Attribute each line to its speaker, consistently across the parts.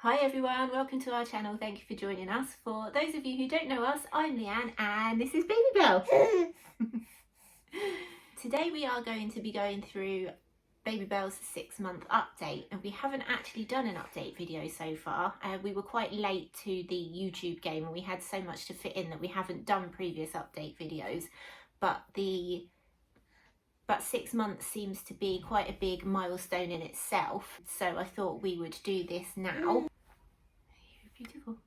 Speaker 1: Hi everyone, welcome to our channel. Thank you for joining us. For those of you who don't know us, I'm Leanne and this is Babybel. Today we are going to be going through Babybel's 6-month update, and we haven't actually done an update video so far. We were quite late to the YouTube game and we had so much to fit in that we haven't done previous update videos, but 6 months seems to be quite a big milestone in itself, so I thought we would do this now. Beautiful.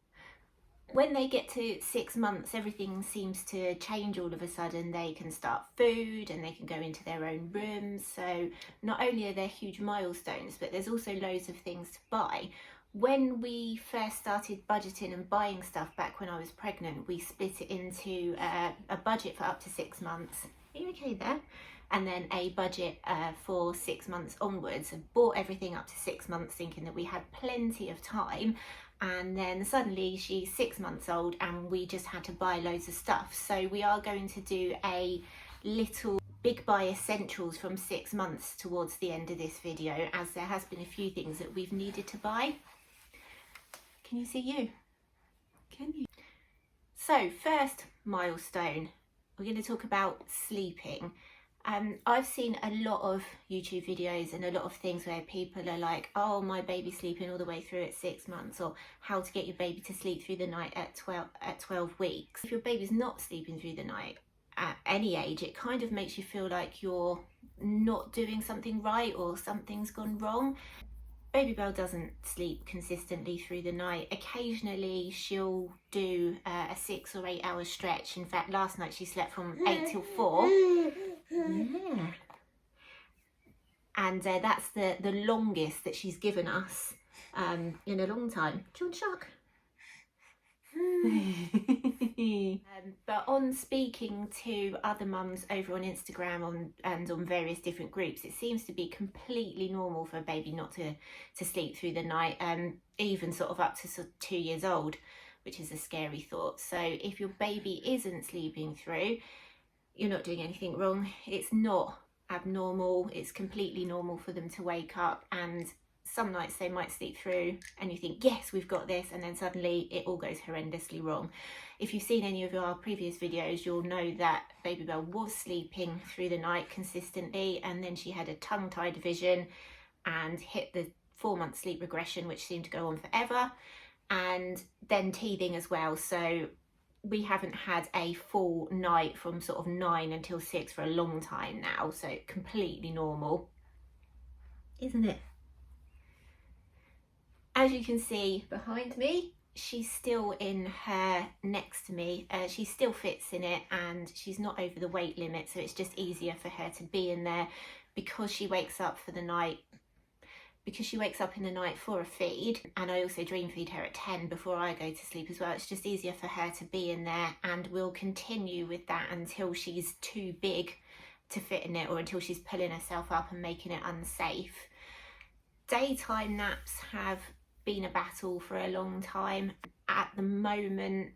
Speaker 1: When they get to 6 months, everything seems to change all of a sudden. They can start food and they can go into their own rooms. So not only are there huge milestones, but there's also loads of things to buy. When we first started budgeting and buying stuff back when I was pregnant, we split it into a budget for up to 6 months. Are you okay there? And then a budget for 6 months onwards. I bought everything up to 6 months thinking that we had plenty of time, and then suddenly she's 6 months old and we just had to buy loads of stuff. So we are going to do a little big buy essentials from 6 months towards the end of this video, as there has been a few things that we've needed to buy. Can you see you? Can you? So first milestone, we're going to talk about sleeping. I've seen a lot of YouTube videos and a lot of things where people are like, oh, my baby's sleeping all the way through at 6 months, or how to get your baby to sleep through the night at 12 weeks. If your baby's not sleeping through the night at any age, it kind of makes you feel like you're not doing something right or something's gone wrong. Babybel doesn't sleep consistently through the night. Occasionally she'll do a 6 or 8 hour stretch. In fact, last night she slept from 8 till 4. Yeah. And that's the longest that she's given us in a long time. Do you want a shark? But on speaking to other mums over on Instagram and on various different groups, it seems to be completely normal for a baby not to sleep through the night, even sort of up to 2 years old, which is a scary thought. So if your baby isn't sleeping through, you're not doing anything wrong. It's not abnormal. It's completely normal for them to wake up, and some nights they might sleep through and you think, yes, we've got this, and then suddenly it all goes horrendously wrong. If you've seen any of our previous videos, you'll know that Babybel was sleeping through the night consistently, and then she had a tongue-tied vision and hit the 4-month sleep regression, which seemed to go on forever, and then teething as well. So we haven't had a full night from sort of 9 until 6 for a long time now, so completely normal, isn't it? As you can see behind me, she's still in her next to me. She still fits in it and she's not over the weight limit, so it's just easier for her to be in there because she wakes up for the night. Because she wakes up in the night for a feed, and I also dream feed her at 10 before I go to sleep as well. It's just easier for her to be in there, and we'll continue with that until she's too big to fit in it, or until she's pulling herself up and making it unsafe. Daytime naps have been a battle for a long time. At the moment,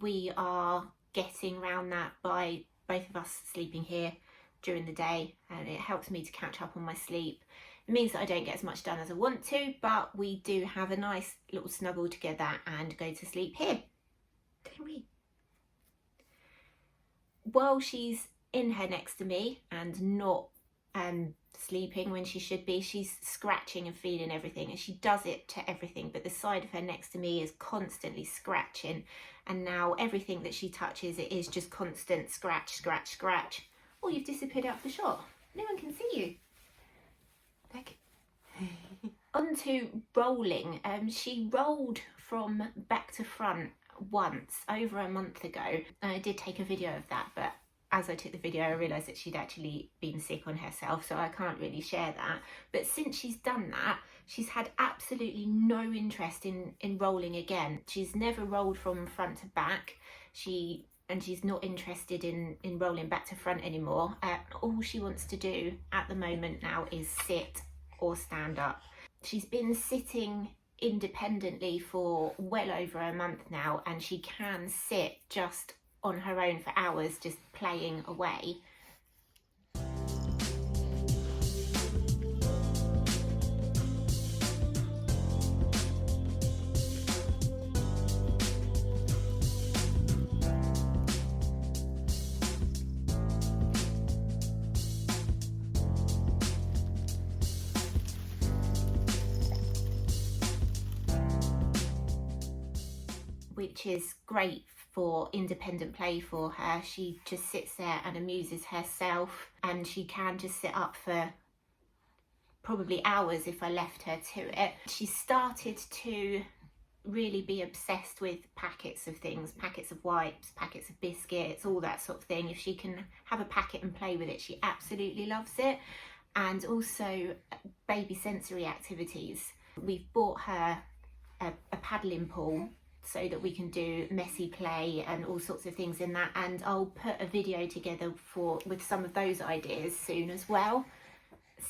Speaker 1: we are getting around that by both of us sleeping here during the day, and it helps me to catch up on my sleep. It means that I don't get as much done as I want to, but we do have a nice little snuggle together and go to sleep here, don't we? While she's in her next to me and not sleeping when she should be, she's scratching and feeling everything, and she does it to everything, but the side of her next to me is constantly scratching, and now everything that she touches, it is just constant scratch, scratch, scratch. Oh, you've disappeared out of the shot. No one can see you. On to rolling. She rolled from back to front once over a month ago. I did take a video of that, but as I took the video I realised that she'd actually been sick on herself, so I can't really share that. But since she's done that, she's had absolutely no interest in rolling again. She's never rolled from front to back. She's not interested in rolling back to front anymore. All she wants to do at the moment now is sit or stand up. She's been sitting independently for well over a month now, and she can sit just on her own for hours, just playing away. which is great for independent play for her. She just sits there and amuses herself, and she can just sit up for probably hours if I left her to it. She started to really be obsessed with packets of things, packets of wipes, packets of biscuits, all that sort of thing. If she can have a packet and play with it, she absolutely loves it. And also baby sensory activities. We've bought her a paddling pool so that we can do messy play and all sorts of things in that, and I'll put a video together with some of those ideas soon as well.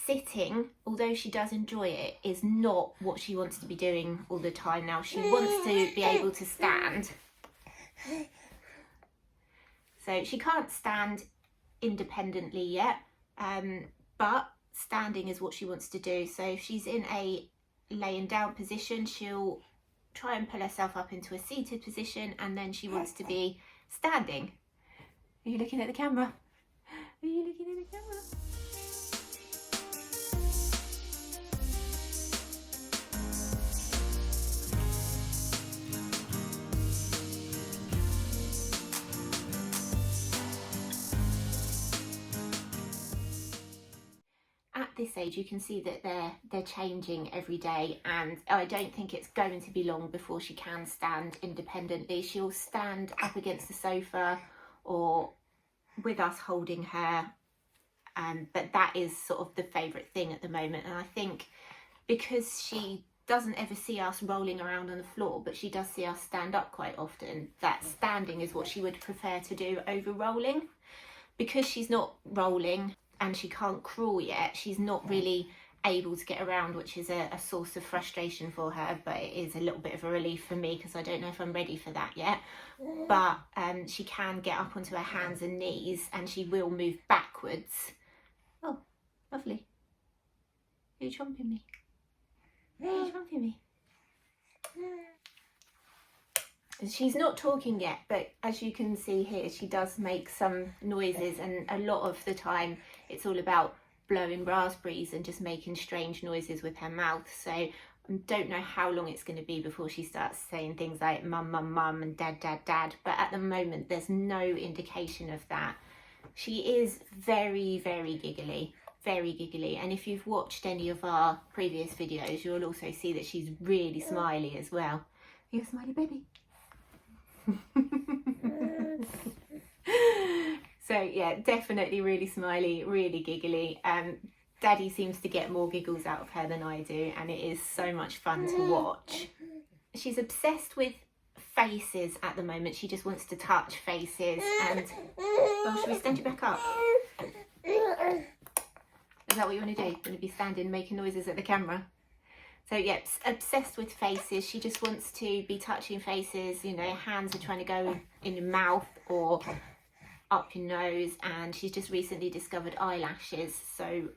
Speaker 1: Sitting, although she does enjoy it, is not what she wants to be doing all the time now. She wants to be able to stand. So she can't stand independently yet, but standing is what she wants to do. So if she's in a laying down position, she'll try and pull herself up into a seated position, and then she wants to be standing. Are you looking at the camera? Are you looking at the camera? At this age, you can see that they're changing every day, and I don't think it's going to be long before she can stand independently. She'll stand up against the sofa or with us holding her, but that is sort of the favourite thing at the moment. And I think because she doesn't ever see us rolling around on the floor, but she does see us stand up quite often, that standing is what she would prefer to do over rolling. Because she's not rolling and she can't crawl yet, she's not really able to get around, which is a source of frustration for her, but it is a little bit of a relief for me because I don't know if I'm ready for that yet. But she can get up onto her hands and knees, and she will move backwards. Oh, lovely. Are you chomping me? Are you chomping me? She's not talking yet, but as you can see here, she does make some noises, and a lot of the time it's all about blowing raspberries and just making strange noises with her mouth. So I don't know how long it's going to be before she starts saying things like mum, mum, mum and dad, dad, dad, but at the moment there's no indication of that. She is very, very giggly, and if you've watched any of our previous videos, you'll also see that she's really smiley as well. You're a smiley baby. So yeah, definitely really smiley, really giggly. Daddy seems to get more giggles out of her than I do, and it is so much fun to watch. She's obsessed with faces at the moment. She just wants to touch faces, and well, should we stand you back up? Is that what you want to do? You want to be standing making noises at the camera? So yeah, obsessed with faces. She just wants to be touching faces, you know, hands are trying to go in your mouth or up your nose, and she's just recently discovered eyelashes. So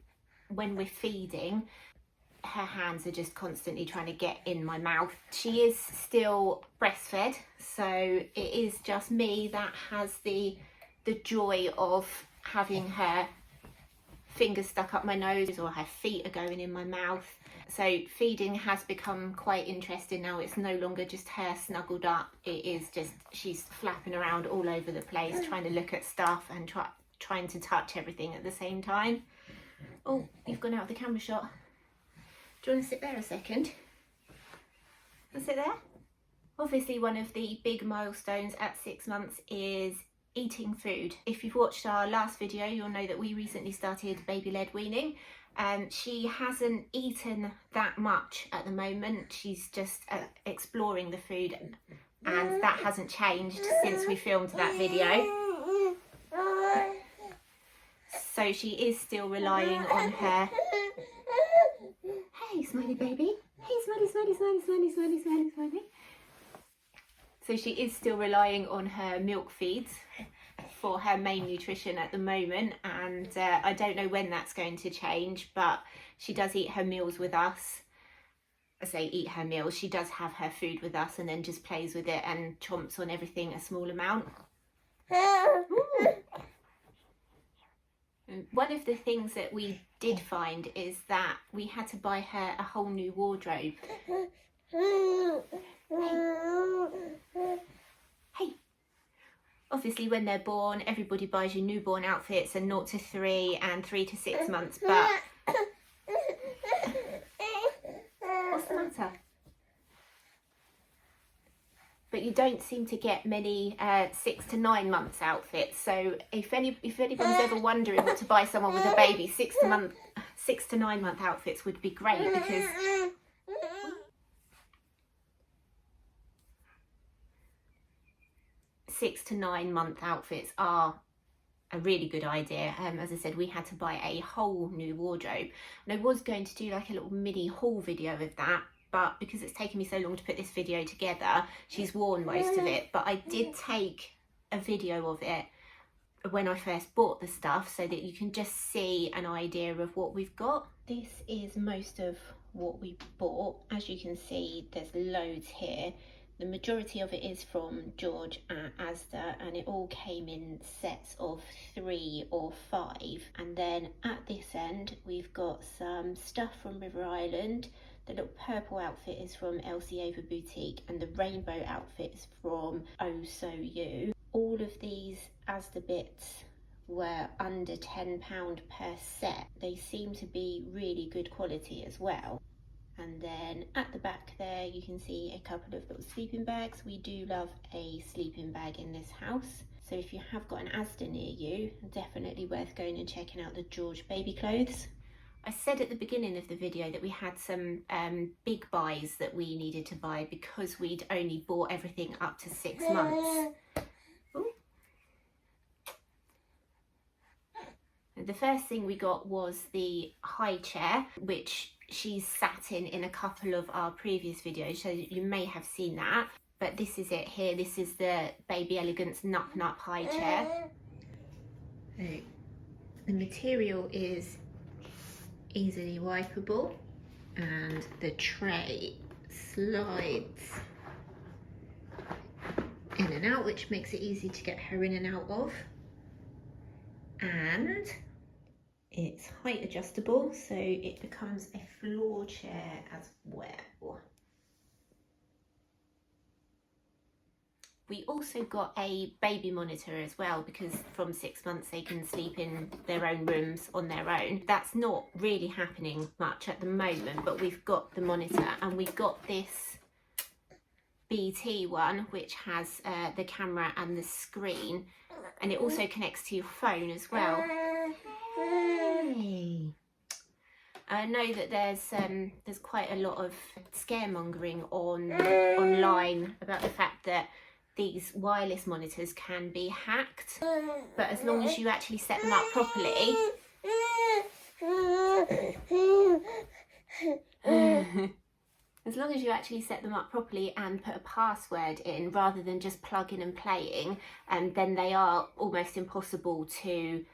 Speaker 1: when we're feeding, her hands are just constantly trying to get in my mouth. She is still breastfed, so it is just me that has the joy of having her fingers stuck up my nose, or her feet are going in my mouth. So feeding has become quite interesting now. It's no longer just her snuggled up. It is just she's flapping around all over the place, trying to look at stuff and trying to touch everything at the same time. Oh, you've gone out of the camera shot. Do you want to sit there a second? Want to sit there? Obviously, one of the big milestones at 6 months is eating food. If you've watched our last video, you'll know that we recently started baby-led weaning. She hasn't eaten that much at the moment. She's just exploring the food, and that hasn't changed since we filmed that video. So she is still relying on her... Hey, smiley baby. Hey, smiley, smiley, smiley, smiley, smiley, smiley, smiley. So she is still relying on her milk feeds for her main nutrition at the moment, and I don't know when that's going to change, but she does eat her meals with us. I say eat her meals, she does have her food with us and then just plays with it and chomps on everything a small amount. One of the things that we did find is that we had to buy her a whole new wardrobe Hey. Obviously when they're born, everybody buys you newborn outfits and 0 to 3 and 3 to 6 months, but what's the matter? But you don't seem to get many 6 to 9 months outfits. So if anyone's ever wondering what to buy someone with a baby, 6 to 9 month outfits would be great, because 6 to 9 month outfits are a really good idea. As I said, we had to buy a whole new wardrobe, and I was going to do like a little mini haul video of that, but because it's taken me so long to put this video together, she's worn most of it. But I did take a video of it when I first bought the stuff, so that you can just see an idea of what we've got. This is most of what we bought. As you can see, there's loads here. The majority of it is from George at Asda, and it all came in sets of 3 or 5. And then at this end, we've got some stuff from River Island. The little purple outfit is from Elsie Ava Boutique, and the rainbow outfit is from Oh So You. All of these Asda bits were under £10 per set. They seem to be really good quality as well. And then at the back there, you can see a couple of little sleeping bags. We do love a sleeping bag in this house. So if you have got an Asda near you, definitely worth going and checking out the George baby clothes. I said at the beginning of the video that we had some big buys that we needed to buy because we'd only bought everything up to 6 months. Ooh. The first thing we got was the high chair, which she's sat in a couple of our previous videos, so you may have seen that. But this is it here. This is the Baby Elegance Nup Nup high chair. The material is easily wipeable, and the tray slides in and out, which makes it easy to get her in and out of. And it's height adjustable, so it becomes a floor chair as well. We also got a baby monitor as well, because from 6 months they can sleep in their own rooms on their own. That's not really happening much at the moment, but we've got the monitor, and we got this BT one, which has the camera and the screen, and it also connects to your phone as well. Hey. I know that there's quite a lot of scaremongering online about the fact that these wireless monitors can be hacked, but as long as you actually set them up properly, and put a password in rather than just plugging and playing, then they are almost impossible to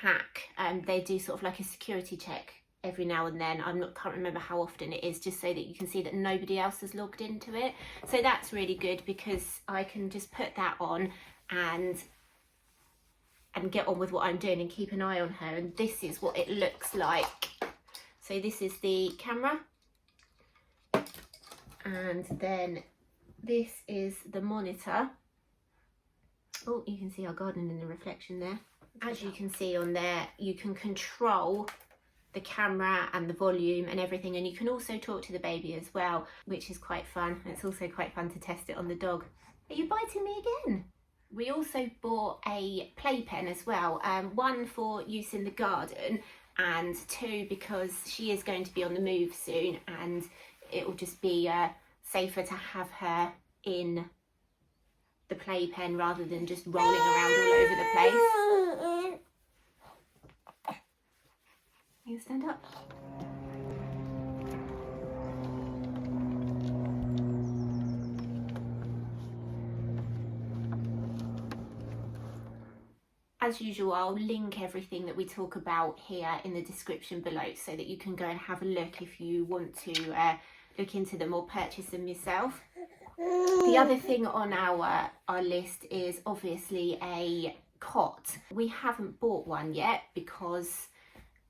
Speaker 1: hack. They do sort of like a security check every now and then. Can't remember how often it is, just so that you can see that nobody else has logged into it. So that's really good, because I can just put that on and get on with what I'm doing and keep an eye on her. And this is what it looks like. So this is the camera, and then this is the monitor. Oh, you can see our garden in the reflection there. As you can see on there, you can control the camera and the volume and everything, and you can also talk to the baby as well, which is quite fun. It's also quite fun to test it on the dog. Are you biting me again? We also bought a playpen as well, one for use in the garden, and 2 because she is going to be on the move soon, and it will just be safer to have her in the playpen rather than just rolling around all over the place. You stand up. As usual, I'll link everything that we talk about here in the description below, so that you can go and have a look if you want to look into them or purchase them yourself. The other thing on our list is obviously a cot. We haven't bought one yet because,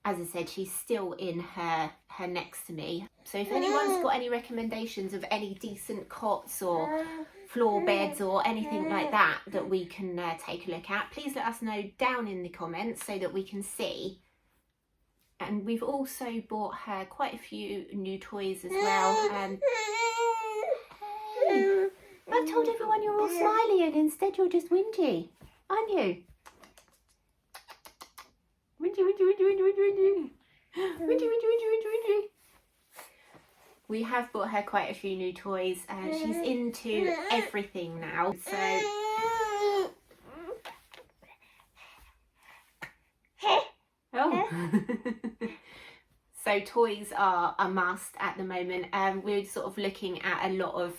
Speaker 1: as I said, she's still in her her next to me. So if anyone's got any recommendations of any decent cots or floor beds or anything like that that we can take a look at, please let us know down in the comments so that we can see. And we've also bought her quite a few new toys as well. Hey, I've told everyone you're all smiley and instead you're just whingy, aren't you? Whingy, whingy, whingy, whingy, whingy, whingy. Whingy, whingy, whingy, whingy, whingy. We have bought her quite a few new toys and she's into everything now. So so toys are a must at the moment. We're sort of looking at a lot of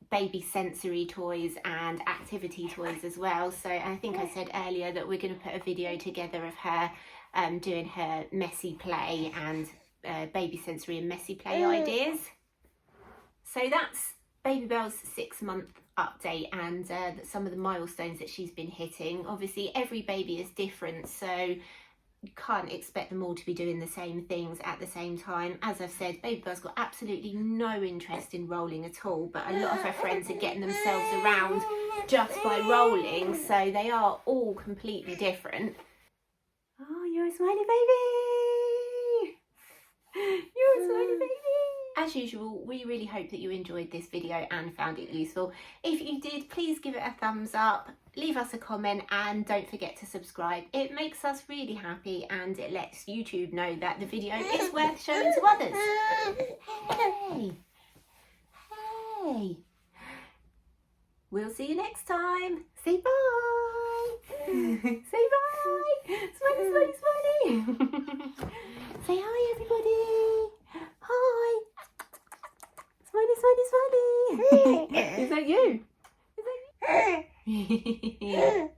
Speaker 1: baby sensory toys and activity toys as well. So I think I said earlier that we're going to put a video together of her doing her messy play and baby sensory and messy play ideas. So that's Babybel's 6-month update and some of the milestones that she's been hitting. Obviously every baby is different, so you can't expect them all to be doing the same things at the same time. As I've said, Babybel's got absolutely no interest in rolling at all, but a lot of her friends are getting themselves around just by rolling, so they are all completely different. Oh, you're a smiley baby! You're a smiley baby! As usual, we really hope that you enjoyed this video and found it useful. If you did, please give it a thumbs up, leave us a comment and don't forget to subscribe. It makes us really happy and it lets YouTube know that the video is worth showing to others. Hey! Hey! We'll see you next time. Say bye! Say bye! Smiley, smiley, smiley! Say hi everybody! Hi! Smiley, smiley, smiley! Is that you? Is that you?